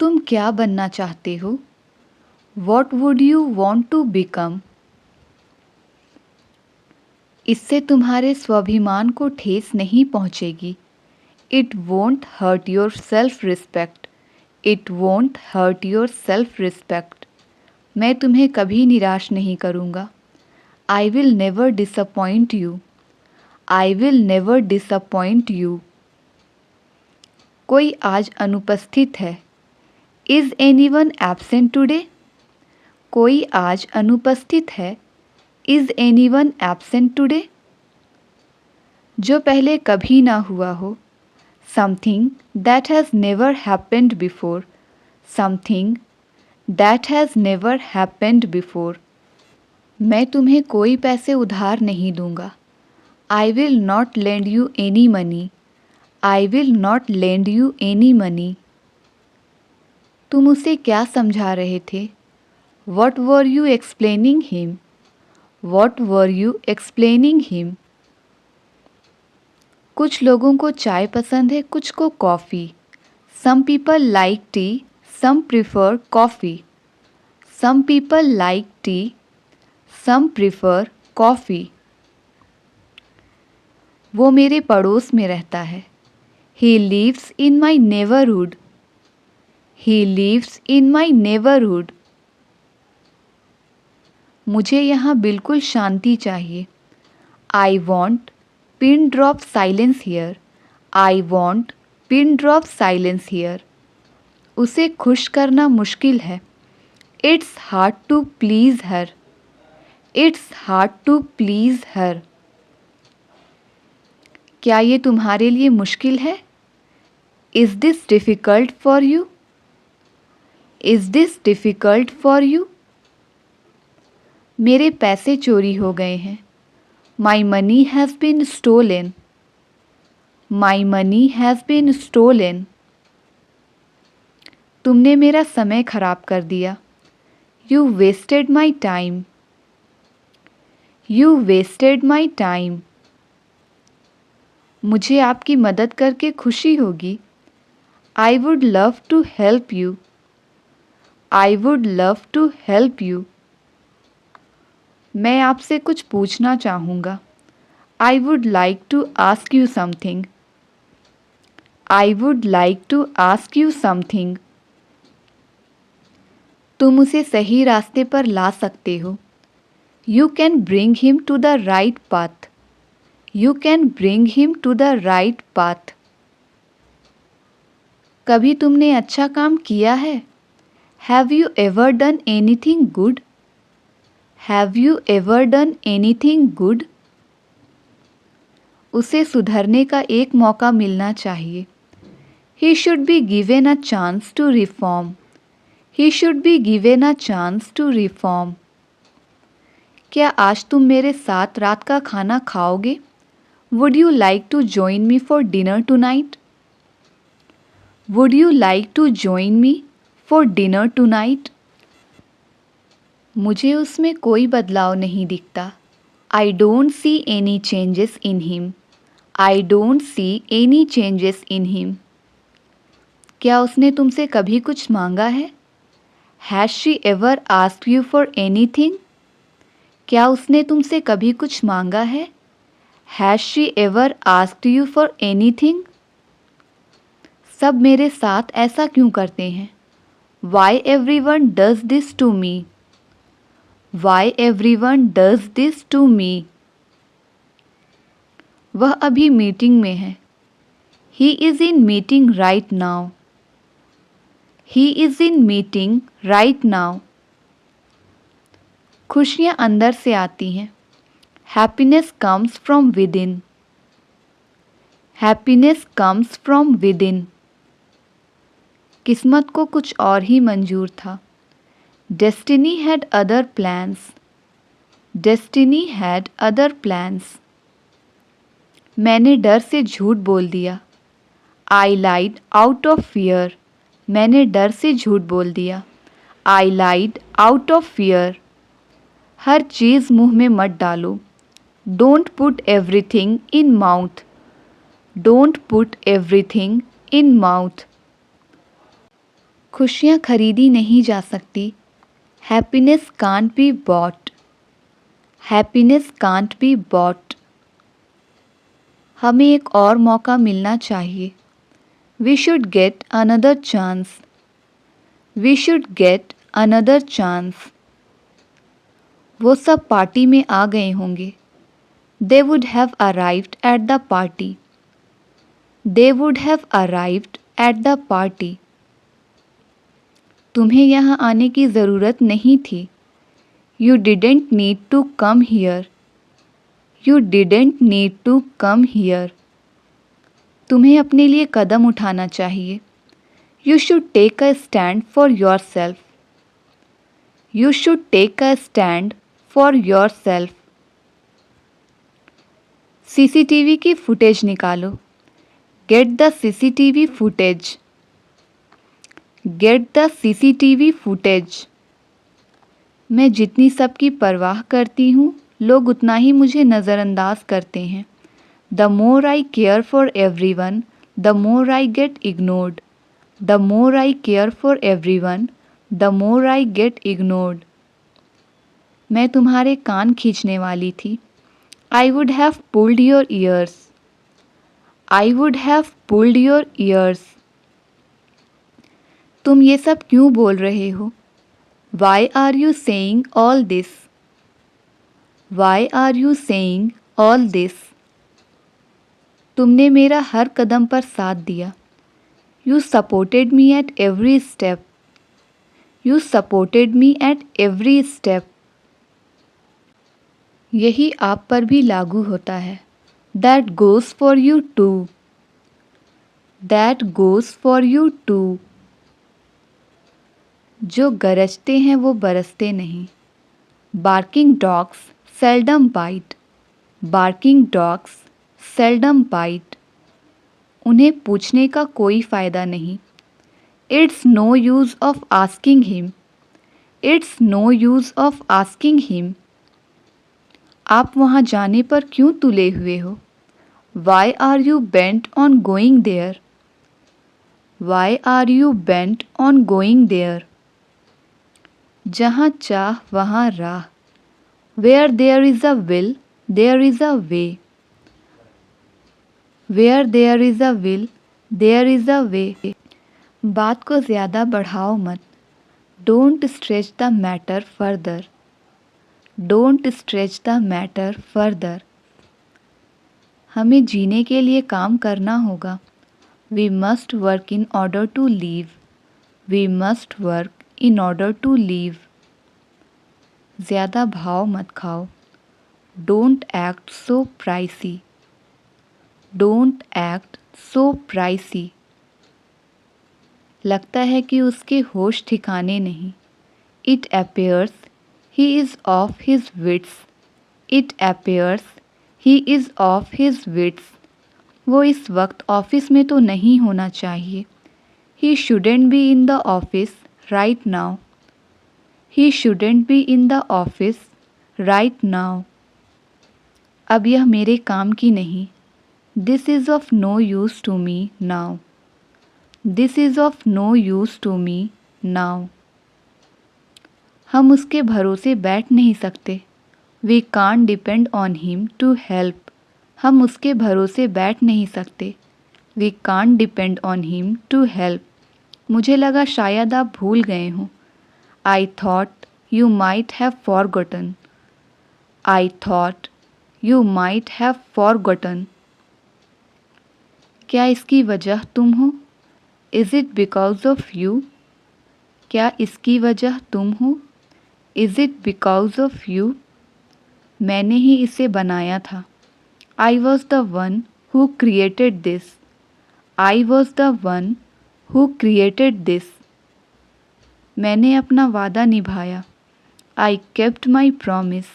तुम क्या बनना चाहते हो? What would you want to become? इससे तुम्हारे स्वाभिमान को ठेस नहीं पहुंचेगी। It won't hurt your self-respect. It won't hurt your self-respect. मैं तुम्हें कभी निराश नहीं करूँगा। I will never disappoint you. I will never disappoint you. कोई आज अनुपस्थित है। Is anyone absent today? कोई आज अनुपस्थित है। Is anyone absent today? जो पहले कभी ना हुआ हो। Something that has never happened before. Something that has never happened before. मैं तुम्हें कोई पैसे उधार नहीं दूंगा। I will not lend you any money. I will not lend you any money. तुम उसे क्या समझा रहे थे? What were you explaining him? What were you explaining him? कुछ लोगों को चाय पसंद है, कुछ को coffee. Some people like tea, some prefer coffee. Some people like tea, some prefer coffee. वो मेरे पड़ोस में रहता है। He lives in my neighborhood. He lives in my neighborhood. मुझे यहाँ बिल्कुल शांति चाहिए। I want pin drop silence here. I want pin drop silence here. उसे खुश करना मुश्किल है। It's hard to please her. It's hard to please her. क्या ये तुम्हारे लिए मुश्किल है? Is this difficult for you? Is this difficult for you? मेरे पैसे चोरी हो गए हैं। My money has been stolen. My money has been stolen. तुमने मेरा समय खराब कर दिया। You wasted my time. You wasted my time. मुझे आपकी मदद करके खुशी होगी। I would love to help you. I would love to help you. मैं आपसे कुछ पूछना चाहूँगा। I would like to ask you something. I would like to ask you something. तुम उसे सही रास्ते पर ला सकते हो। You can bring him to the right path. You can bring him to the right path. कभी तुमने अच्छा काम किया है? Have you ever done anything good? Have you ever done anything good? उसे सुधरने का एक मौका मिलना चाहिए। He should be given a chance to reform. He should be given a chance to reform. क्या आज तुम मेरे साथ रात का खाना खाओगे? Would you like to join me for dinner tonight? Would you like to join me for dinner tonight? मुझे उसमें कोई बदलाव नहीं दिखता। I don't see any changes in him. I don't see any changes in him. क्या उसने तुमसे कभी कुछ मांगा है? Has she ever asked you for anything? क्या उसने तुमसे कभी कुछ मांगा है? Has she ever asked you for anything? सब मेरे साथ ऐसा क्यों करते हैं? Why everyone does this to me? Why everyone does this to me? वह अभी मीटिंग में है। He is in meeting right now. He is in meeting right now. खुशियाँ अंदर से आती हैं। Happiness comes from within. Happiness comes from within. किस्मत को कुछ और ही मंजूर था। Destiny had other plans. Destiny had other plans. मैंने डर से झूठ बोल दिया। I lied out of fear. मैंने डर से झूठ बोल दिया। I lied out of fear. हर चीज़ मुंह में मत डालो। Don't put everything in mouth. Don't put everything in mouth. खुशियाँ खरीदी नहीं जा सकती। Happiness can't be bought. Happiness can't be bought. हमें एक और मौका मिलना चाहिए। We should get another chance. We should get another chance. वो सब पार्टी में आ गए होंगे। They would have arrived at the party. They would have arrived at the party. तुम्हें यहाँ आने की ज़रूरत नहीं थी। You didn't need to come here. You didn't need to come here. तुम्हें अपने लिए कदम उठाना चाहिए। You should take a stand for yourself. You should take a stand for yourself. CCTV की फुटेज निकालो। Get the CCTV footage. Get the CCTV footage. मैं जितनी सबकी परवाह करती हूँ लोग उतना ही मुझे नज़रअंदाज करते हैं। The more I care for everyone the more I get ignored. The more I care for everyone the more I get ignored. मैं तुम्हारे कान खींचने वाली थी। I would have pulled your ears. I would have pulled your ears. तुम ये सब क्यों बोल रहे हो? Why are you saying all this? Why are you saying all this? तुमने मेरा हर कदम पर साथ दिया। You supported me at every step. You supported me at every step. यही आप पर भी लागू होता है। That goes for you too. That goes for you too. जो गरजते हैं वो बरसते नहीं। Barking dogs seldom bite. Barking dogs seldom bite. उन्हें पूछने का कोई फ़ायदा नहीं। It's no use of asking him. It's no use of asking him. आप वहाँ जाने पर क्यों तुले हुए हो? Why are you bent on going there? Why are you bent on going there? जहाँ चाह वहाँ राह। Where there is a will, there is a way. Where there is a will, there is a way. बात को ज़्यादा बढ़ाओ मत। Don't stretch the matter further. Don't stretch the matter further. हमें जीने के लिए काम करना होगा। We must work in order to live. We must work in order to live. ज़्यादा भाव मत खाओ। Don't act so pricey. Don't act so pricey. लगता है कि उसके होश ठिकाने नहीं। It appears he is off his wits. It appears he is off his wits. वो इस वक्त ऑफिस में तो नहीं होना चाहिए। He shouldn't be in the office right now. He shouldn't be in the office right now. अब यह मेरे काम की नहीं। This is of no use to me now. This is of no use to me now. हम उसके भरोसे बैठ नहीं सकते। We can't depend on him to help. हम उसके भरोसे बैठ नहीं सकते। We can't depend on him to help. मुझे लगा शायद आप भूल गए हों। I thought you might have forgotten. I thought you might have forgotten. क्या इसकी वजह तुम हो? Is it because of you? क्या इसकी वजह तुम हो? Is it because of you? मैंने ही इसे बनाया था। I was the one who created this. I was the one who created this. मैंने अपना वादा निभाया। I kept my promise.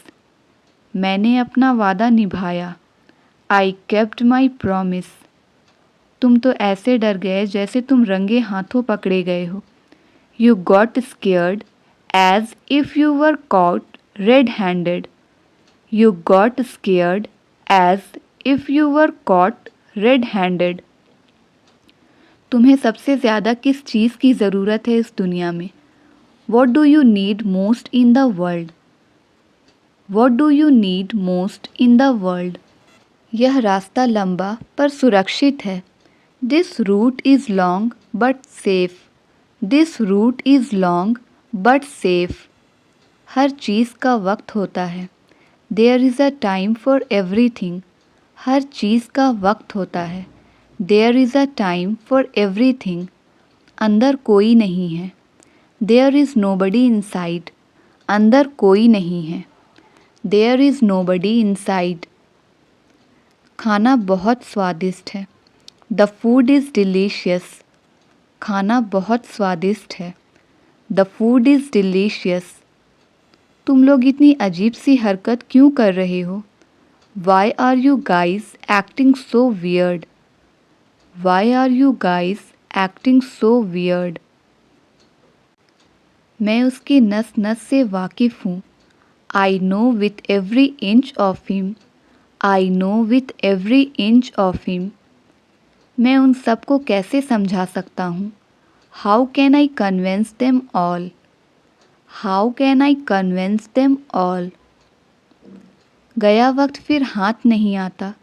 मैंने अपना वादा निभाया। I kept my promise. तुम तो ऐसे डर गए जैसे तुम रंगे हाथों पकड़े गए हो। You got scared as if you were caught red-handed. You got scared as if you were caught red-handed. तुम्हें सबसे ज़्यादा किस चीज़ की ज़रूरत है इस दुनिया में? What do you need most in the world? What do you need most in the world? यह रास्ता लंबा पर सुरक्षित है. This route is long but safe. This route is long but safe. हर चीज़ का वक्त होता है. There is a time for everything. हर चीज़ का वक्त होता है. There is a time for everything. अंदर कोई नहीं है. There is nobody inside. अंदर कोई नहीं है. There is nobody inside. खाना बहुत स्वादिष्ट है. The food is delicious. खाना बहुत स्वादिष्ट है. The food is delicious. तुम लोग इतनी अजीब सी हरकत क्यों कर रहे हो? Why are you guys acting so weird? Why are you guys acting so weird? मैं उसकी नस नस से वाकिफ़ हूँ. I know with every inch of him. I know with every inch of him. मैं उन सबको कैसे समझा सकता हूँ? How can I convince them all? How can I convince them all? गया वक्त फिर हाथ नहीं आता.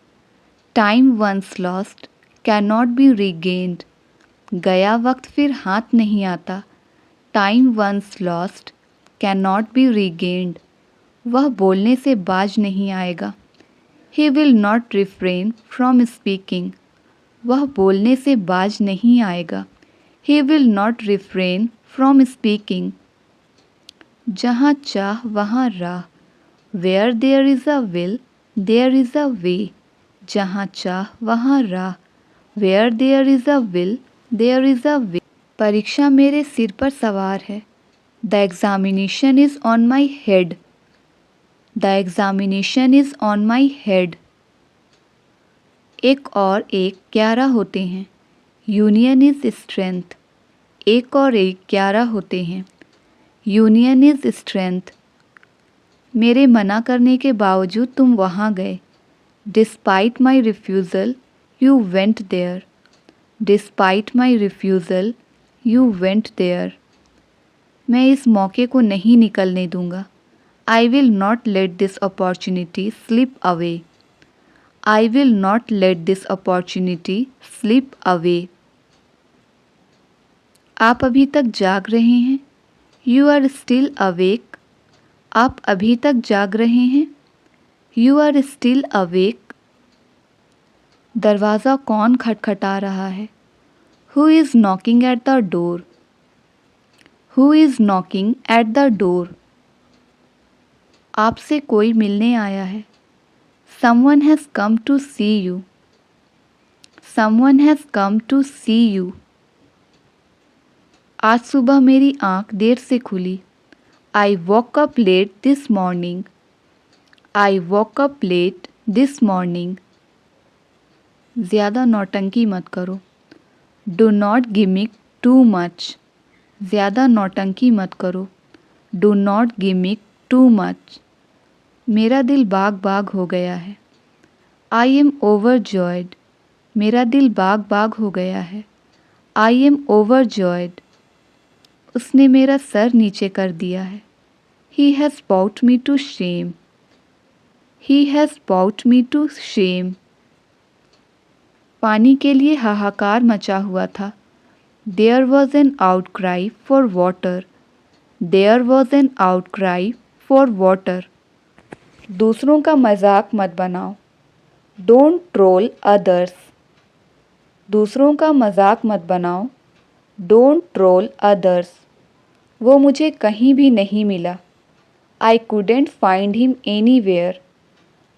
Time once lost cannot be regained. गया वक्त फिर हाथ नहीं आता. Time once lost cannot be regained. वह बोलने से बाज नहीं आएगा. He will not refrain from speaking. वह बोलने से बाज नहीं आएगा. He will not refrain from speaking. जहाँ चाह वहाँ राह. Where there is a will, there is a way. जहाँ चाह वहाँ राह. Where there is a will, there is a way. परीक्षा मेरे सिर पर सवार है. The examination is on my head. The examination is on my head. एक और एक 11 होते हैं. Union is strength. एक और एक 11 होते हैं. Union is strength. मेरे मना करने के बावजूद तुम वहाँ गए. Despite my refusal, you went there. Despite my refusal, you went there. मैं इस मौके को नहीं निकलने दूंगा. I will not let this opportunity slip away. I will not let this opportunity slip away. आप अभी तक जाग रहे हैं. You are still awake. आप अभी तक जाग रहे हैं. You are still awake. दरवाज़ा कौन खटखटा रहा है? Who is knocking at the door? Who is knocking at the door? आपसे कोई मिलने आया है. Someone has come to see you. Someone has come to see you. आज सुबह मेरी आँख देर से खुली. I woke up late this morning. I woke up late this morning. ज़्यादा नौटंकी मत करो. Do not gimmick too much. ज़्यादा नौटंकी मत करो. Do not gimmick too much. मेरा दिल बाग बाग हो गया है. I am overjoyed. मेरा दिल बाग बाग हो गया है. I am overjoyed. उसने मेरा सर नीचे कर दिया है. He has brought me to shame. He has brought me to shame. पानी के लिए हाहाकार मचा हुआ था. There was an outcry for water. There was an outcry for water. दूसरों का मजाक मत बनाओ. Don't troll others. दूसरों का मजाक मत बनाओ. Don't troll others. वो मुझे कहीं भी नहीं मिला. I couldn't find him anywhere.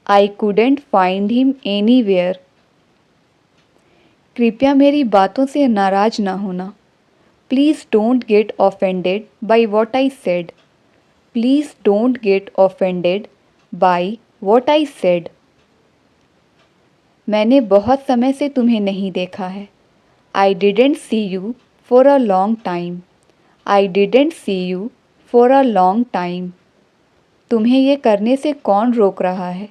I couldn't find him anywhere. कृपया मेरी बातों से नाराज ना होना. Please don't get offended by what I said. Please don't get offended by what I said. मैंने बहुत समय से तुम्हें नहीं देखा है. I didn't see you for a long time. I didn't see you for a long time. तुम्हें ये करने से कौन रोक रहा है?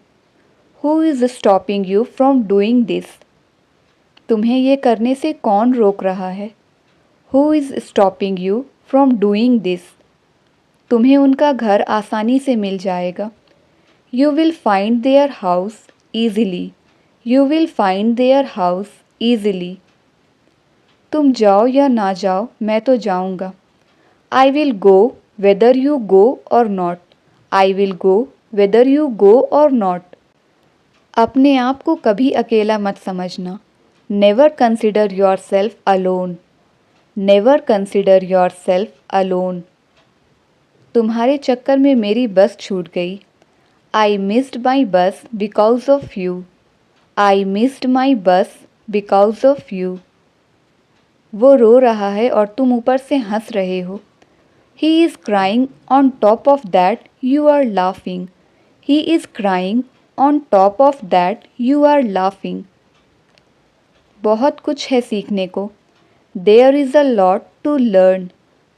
Who is stopping you from doing this? तुम्हें ये करने से कौन रोक रहा है? Who is stopping you from doing this? तुम्हें उनका घर आसानी से मिल जाएगा। You will find their house easily. You will find their house easily. तुम जाओ या ना जाओ, मैं तो जाऊंगा। I will go whether you go or not. I will go whether you go or not. अपने आप को कभी अकेला मत समझना। Never consider yourself alone. Never consider yourself alone. तुम्हारे चक्कर में मेरी बस छूट गई। I missed my bus because of you. I missed my bus because of you. वो रो रहा है और तुम ऊपर से हंस रहे हो। He is crying on top of that you are laughing. He is crying on top of that you are laughing. बहुत कुछ है सीखने को। There is a lot to learn.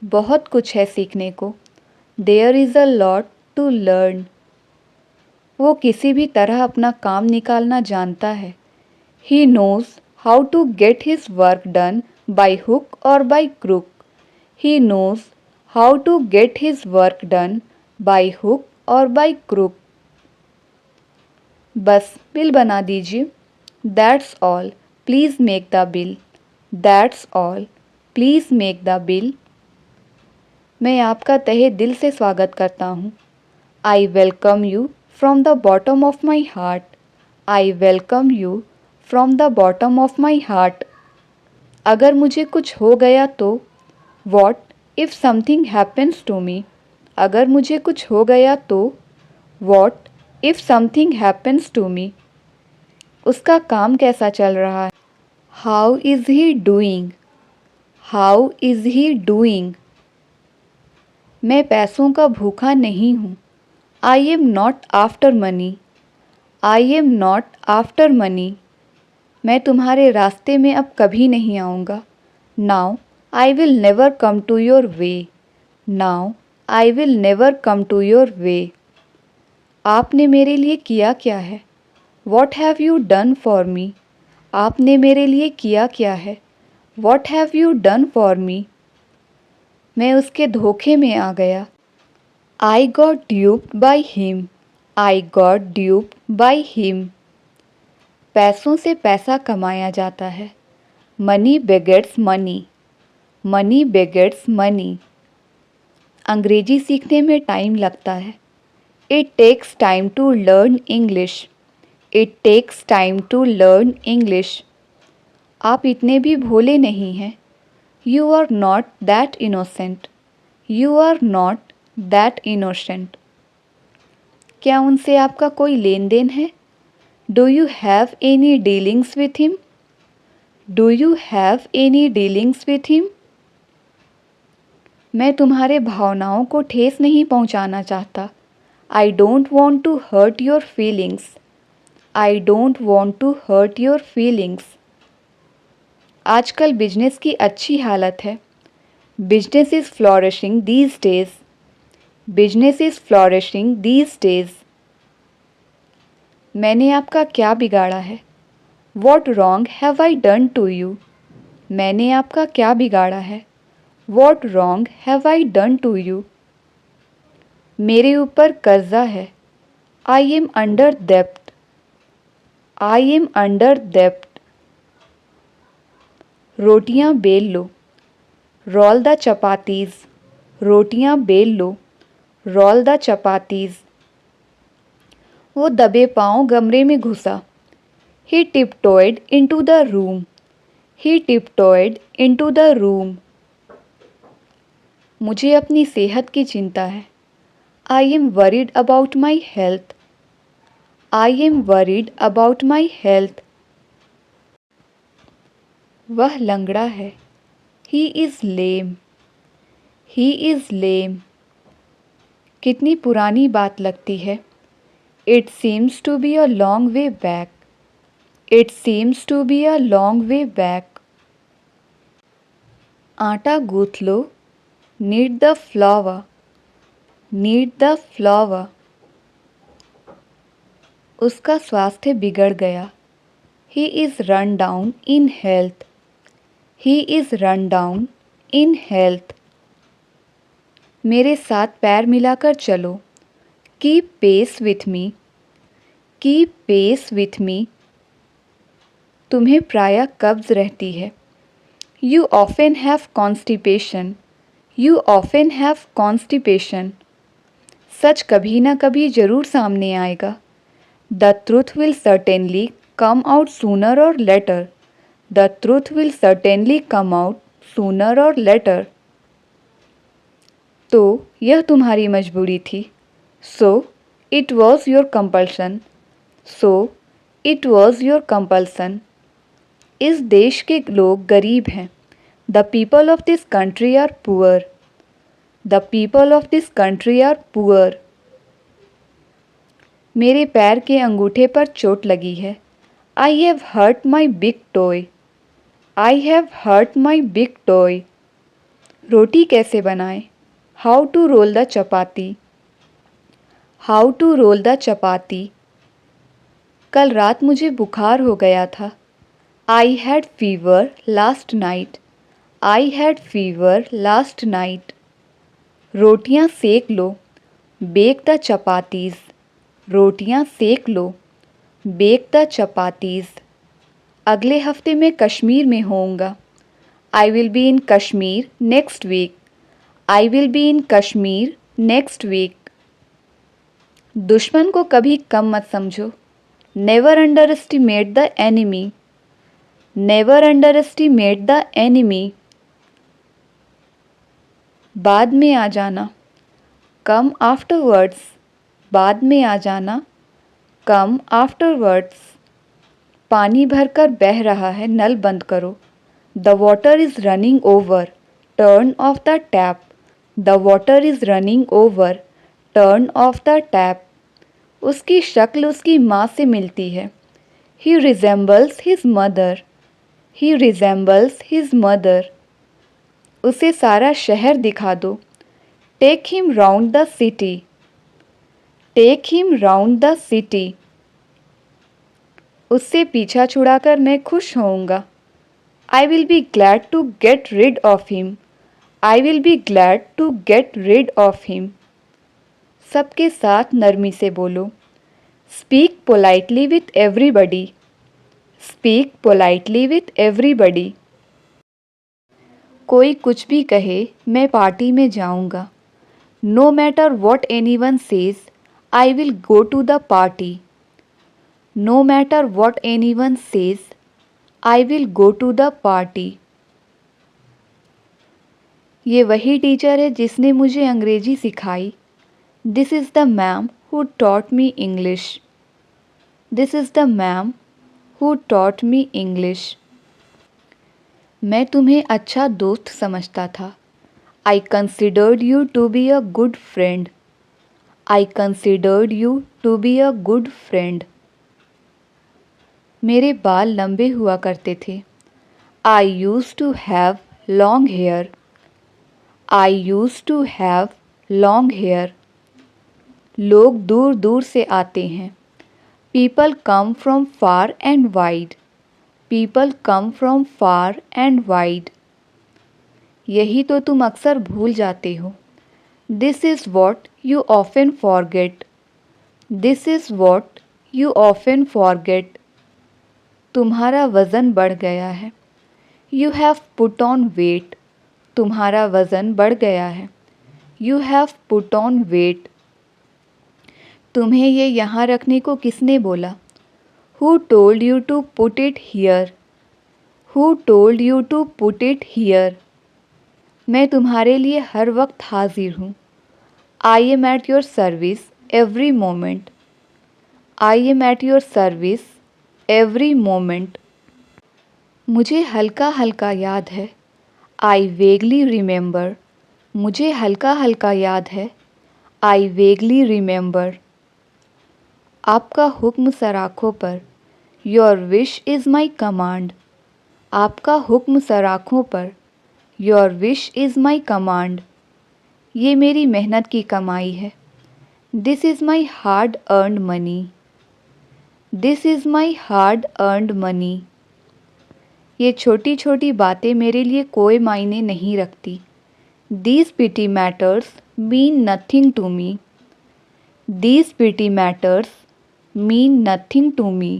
बहुत कुछ है सीखने को। There is a lot to learn. वो किसी भी तरह अपना काम निकालना जानता है। He knows how to get his work done by hook or by crook. He knows how to get his work done by hook or by crook. बस बिल बना दीजिए। That's all. Please make the bill. That's all. Please make the bill. मैं आपका तहे दिल से स्वागत करता हूँ। I welcome you from the bottom of my heart. I welcome you from the bottom of my heart. अगर मुझे कुछ हो गया तो What if something happens to me? अगर मुझे कुछ हो गया तो What if something happens to me? उसका काम कैसा चल रहा है? How is he doing? How is he doing? मैं पैसों का भूखा नहीं हूँ। I am not after money. I am not after money. मैं तुम्हारे रास्ते में अब कभी नहीं आऊँगा। Now I will never come to your way. Now I will never come to your way. आपने मेरे लिए किया क्या है? What have you done for me? आपने मेरे लिए किया क्या है? What have you done for me? मैं उसके धोखे में आ गया। I got duped by him. I got duped by him. पैसों से पैसा कमाया जाता है। Money begets money. Money begets money. अंग्रेजी सीखने में टाइम लगता है। It takes time to learn English. It takes time to learn English. आप इतने भी भोले नहीं हैं। You are not that innocent. You are not that innocent. क्या उनसे आपका कोई लेन देन है? Do you have any dealings with him? Do you have any dealings with him? मैं तुम्हारे भावनाओं को ठेस नहीं पहुंचाना चाहता। I don't want to hurt your feelings. I don't want to hurt your feelings. आजकल बिजनेस की अच्छी हालत है। Business is flourishing these days. Business is flourishing these days. मैंने आपका क्या बिगाड़ा है? What wrong have I done to you? मैंने आपका क्या बिगाड़ा है? What wrong have I done to you? मेरे ऊपर कर्जा है। I am under debt. I am under debt. रोटियां बेल लो। Roll the chapatis. रोटियां बेल लो। Roll the chapatis. वो दबे पांव कमरे में घुसा। He tiptoed into the room. He tiptoed into the room. मुझे अपनी सेहत की चिंता है। I am worried about my health. I am worried about my health. वह लंगड़ा है। He is lame. He is lame. कितनी पुरानी बात लगती है। It seems to be a long way back. It seems to be a long way back. आटा गूँथ लो। Knead the flour. Knead the flour. उसका स्वास्थ्य बिगड़ गया। He is run down in health. He is run down in health. मेरे साथ पैर मिलाकर चलो. Keep pace with me. Keep pace with me. तुम्हें प्रायः कब्ज़ रहती है. You often have constipation. You often have constipation. सच कभी ना कभी जरूर सामने आएगा. The truth will certainly come out sooner or later. The truth will certainly come out sooner or later. तो यह तुम्हारी मजबूरी थी. So it was your compulsion. So it was your compulsion. इस देश के लोग गरीब हैं. The people of this country are poor. The people of this country are poor. मेरे पैर के अंगूठे पर चोट लगी है. I have hurt my big toe. I have hurt my big toe. रोटी कैसे बनाएं? How to roll the chapati. How to roll the chapati. कल रात मुझे बुखार हो गया था. I had fever last night. I had fever last night. रोटियां सेक लो. Bake the chapatis. रोटियां सेक लो. Bake the chapatis. अगले हफ्ते मैं कश्मीर में होऊंगा. I will be in Kashmir next week. I will be in Kashmir next week. दुश्मन को कभी कम मत समझो. Never underestimate the enemy. Never underestimate the enemy. बाद में आ जाना. Come afterwards. बाद में आ जाना. Come afterwards. पानी भरकर बह रहा है, नल बंद करो. The water is running over. Turn off the tap. The water is running over. Turn off the tap. उसकी शक्ल उसकी माँ से मिलती है. He resembles his mother. He resembles his mother. उसे सारा शहर दिखा दो. Take him round the city. Take him round the city. उससे पीछा छुड़ाकर मैं खुश होऊंगा. I will be glad to get rid of him. I will be glad to get rid of him. सबके साथ नरमी से बोलो. Speak politely with everybody. Speak politely with everybody. कोई कुछ भी कहे, मैं पार्टी में जाऊंगा. No matter what anyone says, I will go to the party. No matter what anyone says, I will go to the party. ये वही teacher है जिसने मुझे अंग्रेजी सिखाई. This is the ma'am who taught me English. This is the ma'am who taught me English. मैं तुम्हें अच्छा दोस्त समझता था. I considered you to be a good friend. I considered you to be a good friend. मेरे बाल लंबे हुआ करते थे. I used to have long hair. I used to have long hair. लोग दूर दूर से आते हैं. People come from far and wide. People come from far and wide. यही तो तुम अक्सर भूल जाते हो. This is what you often forget. This is what you often forget. तुम्हारा वज़न बढ़ गया है. You have put on weight. तुम्हारा वज़न बढ़ गया है. You have put on weight. तुम्हें ये यहाँ रखने को किसने बोला? Who told you to put it here? Who told you to put it here? मैं तुम्हारे लिए हर वक्त हाजिर हूँ. I am at your service every moment. I am at your service every moment. मुझे हल्का हल्का याद है. I vaguely remember. मुझे हल्का हल्का याद है. I vaguely remember. आपका हुक्म सर आँखों पर. Your wish is my command. आपका हुक्म सर आँखों पर. Your wish is my command. ये मेरी मेहनत की कमाई है. This is my hard earned money. This is my hard earned money. ये छोटी छोटी बातें मेरे लिए कोई मायने नहीं रखती। These petty matters mean nothing to me. These petty matters mean nothing to me.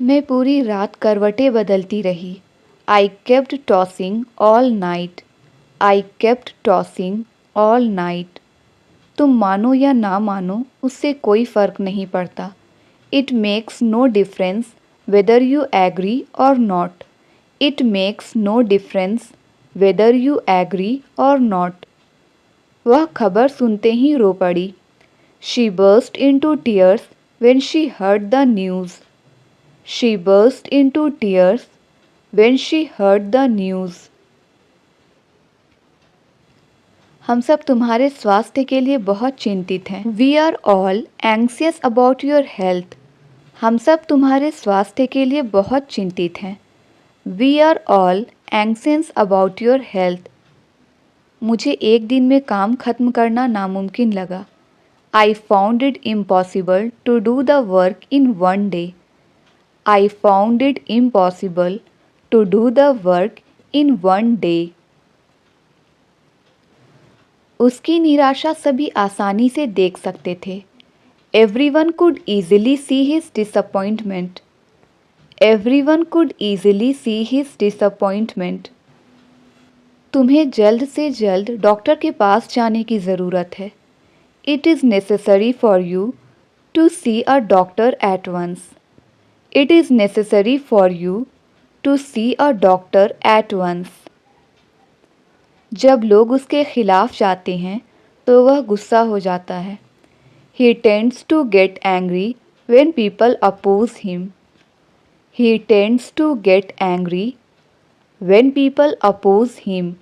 मैं पूरी रात करवटें बदलती रही। I kept tossing all night. I kept tossing all night. तुम मानो या ना मानो उससे कोई फ़र्क नहीं पड़ता। It makes no difference whether you agree or not. It makes no difference whether you agree or not. वह खबर सुनते ही रो पड़ी। She burst into tears when she heard the news. She burst into tears when she heard the news. हम सब तुम्हारे स्वास्थ्य के लिए बहुत चिंतित हैं। We are all anxious about your health. हम सब तुम्हारे स्वास्थ्य के लिए बहुत चिंतित हैं। We are all anxious about your health. मुझे एक दिन में काम खत्म करना नामुमकिन लगा। I found it impossible to do the work in one day. I found it impossible to do the work in one day. उसकी निराशा सभी आसानी से देख सकते थे। Everyone could easily see his disappointment. Everyone could easily see his disappointment. तुम्हें जल्द से जल्द डॉक्टर के पास जाने की ज़रूरत है। It is necessary for you to see a doctor at once. It is necessary for you to see a doctor at once. जब लोग उसके खिलाफ जाते हैं तो वह गुस्सा हो जाता है। He tends to get angry when people oppose him. He tends to get angry when people oppose him.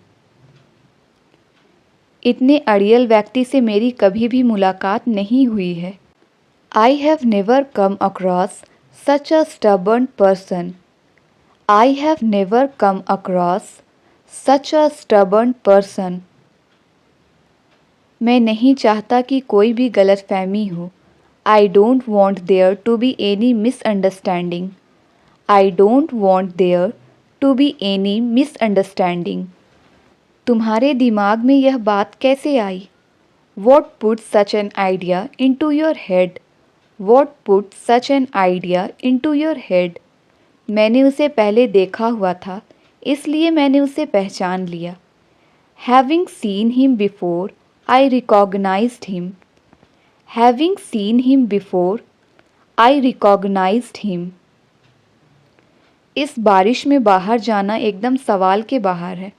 इतने अड़ियल व्यक्ति से मेरी कभी भी मुलाकात नहीं हुई है। I have never come across such a stubborn person. I have never come across such a stubborn person. मैं नहीं चाहता कि कोई भी गलतफहमी हो। I don't want there to be any misunderstanding. I don't want there to be any misunderstanding. तुम्हारे दिमाग में यह बात कैसे आई? What put such an idea into your head? What put such an idea into your head? मैंने उसे पहले देखा हुआ था, इसलिए मैंने उसे पहचान लिया। Having seen him before, I recognized him. Having seen him before, I recognized him. इस बारिश में बाहर जाना एकदम सवाल के बाहर है।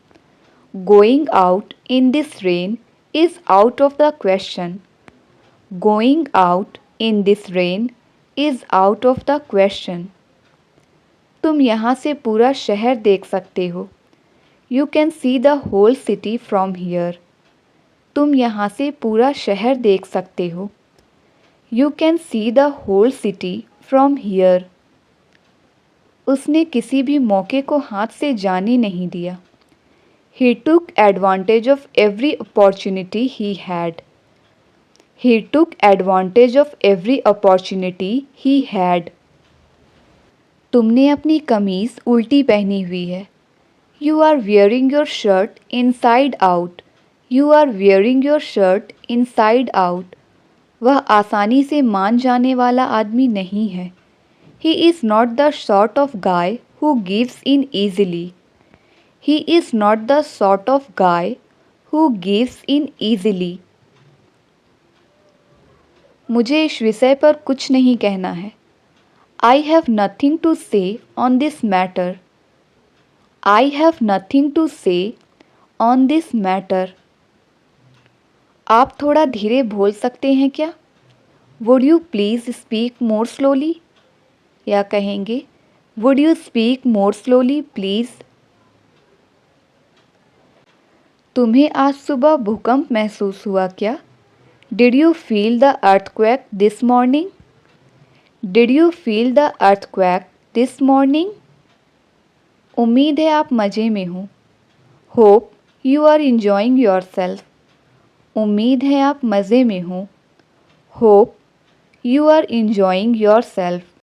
Going out in this rain is out of the question. Going out in this rain is out of the question. तुम यहाँ से पूरा शहर देख सकते हो। You can see the whole city from here. तुम यहाँ से पूरा शहर देख सकते हो। You can see the whole city from here. उसने किसी भी मौके को हाथ से जाने नहीं दिया। He took advantage of every opportunity he had. He took advantage of every opportunity he had. तुमने अपनी कमीज़ उल्टी पहनी हुई है। You are wearing your shirt inside out. You are wearing your shirt inside out. वह आसानी से मान जाने वाला आदमी नहीं है। He is not the sort of guy who gives in easily. He is not the sort of guy who gives in easily. मुझे इस विषय पर कुछ नहीं कहना है। I have nothing to say on this matter. I have nothing to say on this matter. आप थोड़ा धीरे बोल सकते हैं क्या? Would you please speak more slowly? या कहेंगे Would you speak more slowly please? तुम्हें आज सुबह भूकंप महसूस हुआ क्या? Did you feel the earthquake this morning? Did you feel the earthquake this morning? उम्मीद है आप मज़े में हो। Hope you are enjoying yourself. उम्मीद है आप मज़े में हो। Hope You are enjoying yourself.